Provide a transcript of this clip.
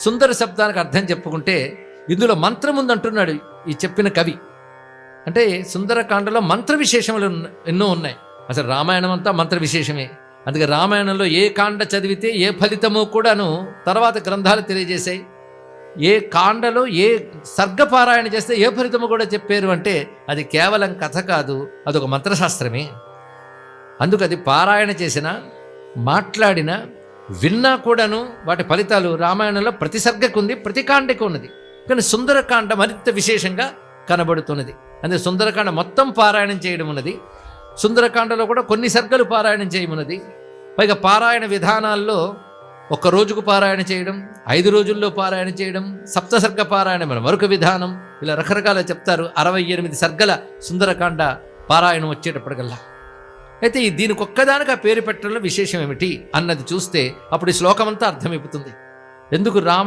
సుందర శబ్దానికి అర్థం చెప్పుకుంటే ఇందులో మంత్రం ఉందంటున్నాడు ఈ చెప్పిన కవి. అంటే సుందరకాండలో మంత్ర విశేషములు ఎన్నో ఉన్నాయి. అసలు రామాయణం అంతా మంత్ర విశేషమే. అందుకే రామాయణంలో ఏ కాండ చదివితే ఏ ఫలితమో కూడాను తర్వాత గ్రంథాలు తెలియజేశాయి. ఏ కాండలో ఏ సర్గపారాయణ చేస్తే ఏ ఫలితము కూడా చెప్పారు అంటే అది కేవలం కథ కాదు, అదొక మంత్రశాస్త్రమే. అందుకు అది పారాయణ చేసిన, మాట్లాడిన, విన్నా కూడాను వాటి ఫలితాలు రామాయణంలో ప్రతి సర్గకు ఉంది, ప్రతి కాండకు ఉన్నది. కానీ సుందరకాండ మరింత విశేషంగా కనబడుతున్నది. అందుకే సుందరకాండ మొత్తం పారాయణం చేయడం ఉన్నది. సుందరకాండలో కూడా కొన్ని సర్గలు పారాయణం చేయమన్నది. పైగా పారాయణ విధానాల్లో 1 రోజుకు పారాయణ చేయడం, 5 రోజుల్లో పారాయణ చేయడం, సప్తసర్గ పారాయణం మరొక విధానం, ఇలా రకరకాల చెప్తారు. 68 సర్గల సుందరకాండ పారాయణం వచ్చేటప్పటికల్లా. అయితే దీనికి ఒక్కదానికి ఆ పేరు పెట్టడంలో విశేషం ఏమిటి అన్నది చూస్తే అప్పుడు ఈ శ్లోకమంతా అర్థమైపోతుంది. ఎందుకు రామాయణ